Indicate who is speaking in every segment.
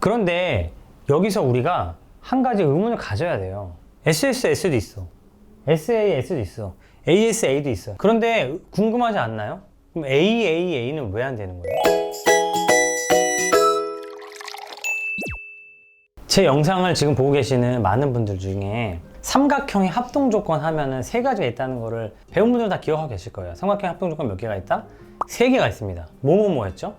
Speaker 1: 그런데 여기서 우리가 한 가지 의문을 가져야 돼요. SSS도 있어. SAS도 있어. ASA도 있어. 그런데 궁금하지 않나요? 그럼 AAA는 왜 안 되는 거예요? 제 영상을 지금 보고 계시는 많은 분들 중에 삼각형의 합동 조건 하면은 세 가지가 있다는 거를 배운 분들은 다 기억하고 계실 거예요. 삼각형 합동 조건 몇 개가 있다? 세 개가 있습니다. 뭐였죠?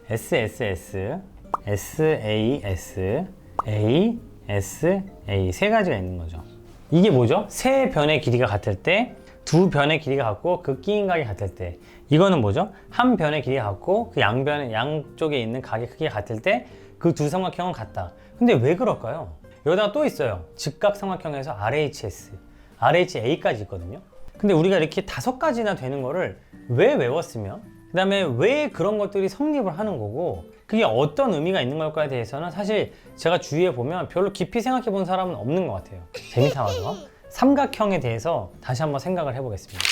Speaker 1: SSS, SAS, ASA 세 가지가 있는 거죠. 이게 뭐죠? 세 변의 길이가 같을 때, 두 변의 길이가 같고 그 끼인 각이 같을 때. 이거는 뭐죠? 한 변의 길이가 같고 그 양쪽에 있는 각의 크기가 같을 때 그 두 삼각형은 같다. 근데 왜 그럴까요? 여기다가 또 있어요. 직각 삼각형에서 RHS, RHA까지 있거든요. 근데 우리가 이렇게 5가지나 되는 거를 왜 외웠으면, 그 다음에 왜 그런 것들이 성립을 하는 거고, 그게 어떤 의미가 있는 걸까에 대해서는 사실 제가 주위에 보면 별로 깊이 생각해 본 사람은 없는 것 같아요. 재미삼아서 삼각형에 대해서 다시 한번 생각을 해보겠습니다.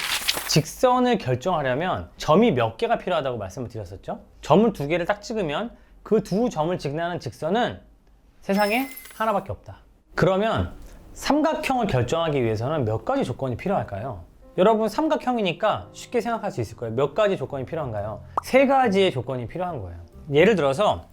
Speaker 1: 직선을 결정하려면 점이 몇 개가 필요하다고 말씀을 드렸었죠. 점을 2개를 딱 찍으면 그 두 점을 지나는 직선은 세상에 하나밖에 없다. 그러면 삼각형을 결정하기 위해서는 몇 가지 조건이 필요할까요? 여러분, 삼각형이니까 쉽게 생각할 수 있을 거예요. 몇 가지 조건이 필요한가요? 3가지의 조건이 필요한 거예요. 예를 들어서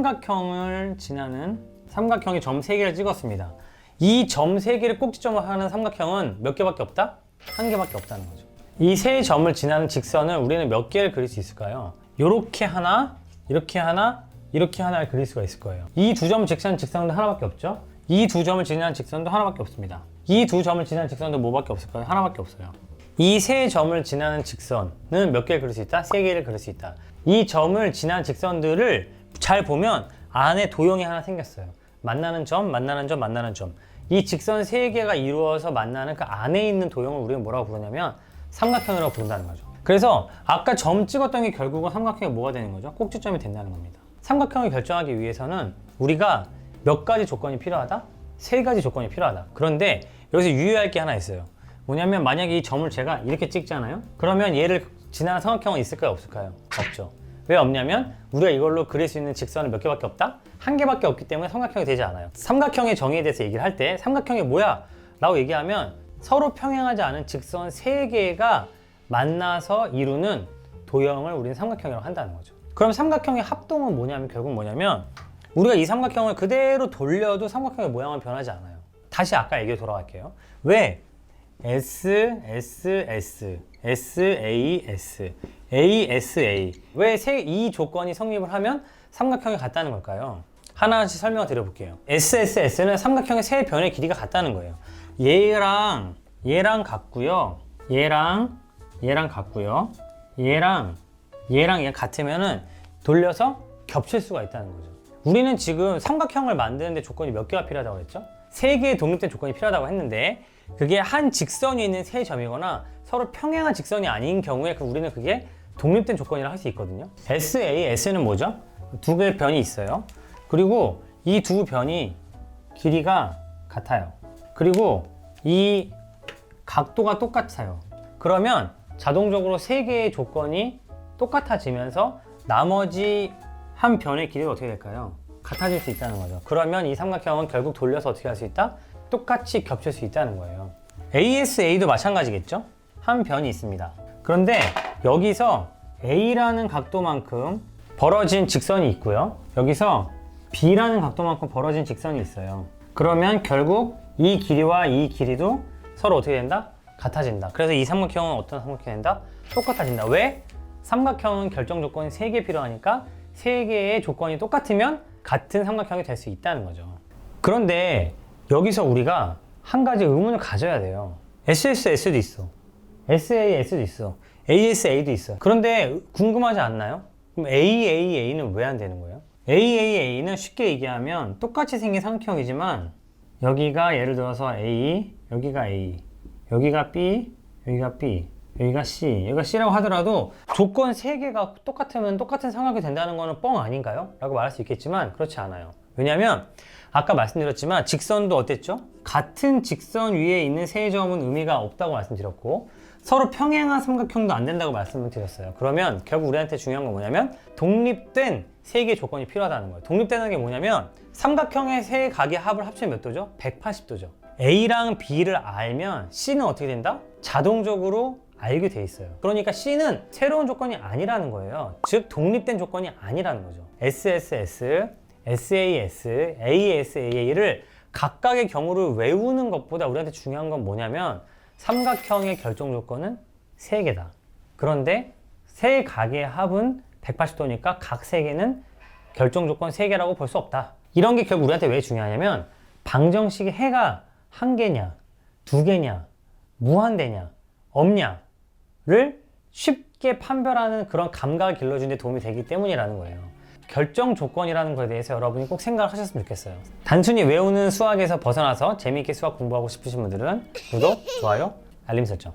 Speaker 1: 삼각형을 지나는 삼각형이 점 3개를 찍었습니다. 이 점 3개를 꼭지점을 하는 삼각형은 몇 개밖에 없다? 1개밖에 없다는 거죠. 이 세 점을 지나는 직선을 우리는 몇 개를 그릴 수 있을까요? 이렇게 하나, 이렇게 하나, 이렇게 하나를 그릴 수가 있을 거예요. 이 두 점을 지나는 직선도 하나밖에 없죠? 이 두 점을 지나는 직선도 하나밖에 없습니다. 이 두 점을 지나는 직선도 뭐밖에 없을까요? 하나밖에 없어요. 이 세 점을 지나는 직선은 몇 개를 그릴 수 있다? 3개를 그릴 수 있다. 이 점을 지나는 직선들을 잘 보면 안에 도형이 하나 생겼어요. 만나는 점, 만나는 점, 만나는 점. 이 직선 3개가 이루어서 만나는 그 안에 있는 도형을 우리는 뭐라고 부르냐면 삼각형이라고 부른다는 거죠. 그래서 아까 점 찍었던 게 결국은 삼각형이 뭐가 되는 거죠? 꼭지점이 된다는 겁니다. 삼각형을 결정하기 위해서는 우리가 몇 가지 조건이 필요하다? 3가지 조건이 필요하다. 그런데 여기서 유의할 게 하나 있어요. 뭐냐면 만약에 이 점을 제가 이렇게 찍잖아요? 그러면 얘를 지나는 삼각형은 있을까요? 없을까요? 없죠. 왜 없냐면 우리가 이걸로 그릴 수 있는 직선은 몇 개밖에 없다? 1개밖에 없기 때문에 삼각형이 되지 않아요. 삼각형의 정의에 대해서 얘기를 할 때 삼각형이 뭐야? 라고 얘기하면 서로 평행하지 않은 직선 3개가 만나서 이루는 도형을 우리는 삼각형이라고 한다는 거죠. 그럼 삼각형의 합동은 결국 뭐냐면 우리가 이 삼각형을 그대로 돌려도 삼각형의 모양은 변하지 않아요. 다시 아까 얘기로 돌아갈게요. 왜 SSS, SAS, ASA 왜 이 조건이 성립을 하면 삼각형이 같다는 걸까요? 하나씩 설명을 드려볼게요. SSS는 삼각형의 3변의 길이가 같다는 거예요. 얘랑 같고요. 얘랑 같고요. 얘랑 같으면은 돌려서 겹칠 수가 있다는 거죠. 우리는 지금 삼각형을 만드는데 조건이 몇 개가 필요하다고 했죠? 3개의 독립된 조건이 필요하다고 했는데 그게 한 직선이 있는 3점이거나 서로 평행한 직선이 아닌 경우에 우리는 그게 독립된 조건이라 할 수 있거든요. SAS는 뭐죠? 2개의 변이 있어요. 그리고 이 두 변이 길이가 같아요. 그리고 이 각도가 똑같아요. 그러면 자동적으로 3개의 조건이 똑같아지면서 나머지 한 변의 길이가 어떻게 될까요? 같아질 수 있다는 거죠. 그러면 이 삼각형은 결국 돌려서 어떻게 할 수 있다? 똑같이 겹칠 수 있다는 거예요. ASA도 마찬가지겠죠? 한 변이 있습니다. 그런데 여기서 A라는 각도만큼 벌어진 직선이 있고요. 여기서 B라는 각도만큼 벌어진 직선이 있어요. 그러면 결국 이 길이와 이 길이도 서로 어떻게 된다? 같아진다. 그래서 이 삼각형은 어떤 삼각형이 된다? 똑같아진다. 왜? 삼각형은 결정 조건이 3개 필요하니까 3개의 조건이 똑같으면 같은 삼각형이 될 수 있다는 거죠. 그런데 여기서 우리가 한 가지 의문을 가져야 돼요. SSS도 있어. SAS도 있어. ASA도 있어. 그런데 궁금하지 않나요? 그럼 AAA는 왜 안 되는 거예요? AAA는 쉽게 얘기하면 똑같이 생긴 삼각형이지만 여기가 예를 들어서 A, 여기가 A, 여기가 B, 여기가 B, 여기가 C, 여기가 C라고 하더라도 조건 3개가 똑같으면 똑같은 삼각형이 된다는 거는 뻥 아닌가요? 라고 말할 수 있겠지만 그렇지 않아요. 왜냐면 아까 말씀드렸지만 직선도 어땠죠? 같은 직선 위에 있는 세 점은 의미가 없다고 말씀드렸고 서로 평행한 삼각형도 안 된다고 말씀을 드렸어요. 그러면 결국 우리한테 중요한 건 뭐냐면 독립된 세 개의 조건이 필요하다는 거예요. 독립된다는 게 뭐냐면 삼각형의 세 각의 합을 합치면 몇 도죠? 180도죠. A랑 B를 알면 C는 어떻게 된다? 자동적으로 알게 돼 있어요. 그러니까 C는 새로운 조건이 아니라는 거예요. 즉 독립된 조건이 아니라는 거죠. SSS, SAS, ASAA를 각각의 경우를 외우는 것보다 우리한테 중요한 건 뭐냐면 삼각형의 결정 조건은 3개다. 그런데 세 각의 합은 180도니까 각 3개는 결정 조건 3개라고 볼 수 없다. 이런 게 결국 우리한테 왜 중요하냐면 방정식의 해가 1개냐, 2개냐, 무한대냐, 없냐를 쉽게 판별하는 그런 감각을 길러주는 데 도움이 되기 때문이라는 거예요. 결정 조건이라는 거에 대해서 여러분이 꼭 생각을 하셨으면 좋겠어요. 단순히 외우는 수학에서 벗어나서 재미있게 수학 공부하고 싶으신 분들은 구독, 좋아요, 알림 설정.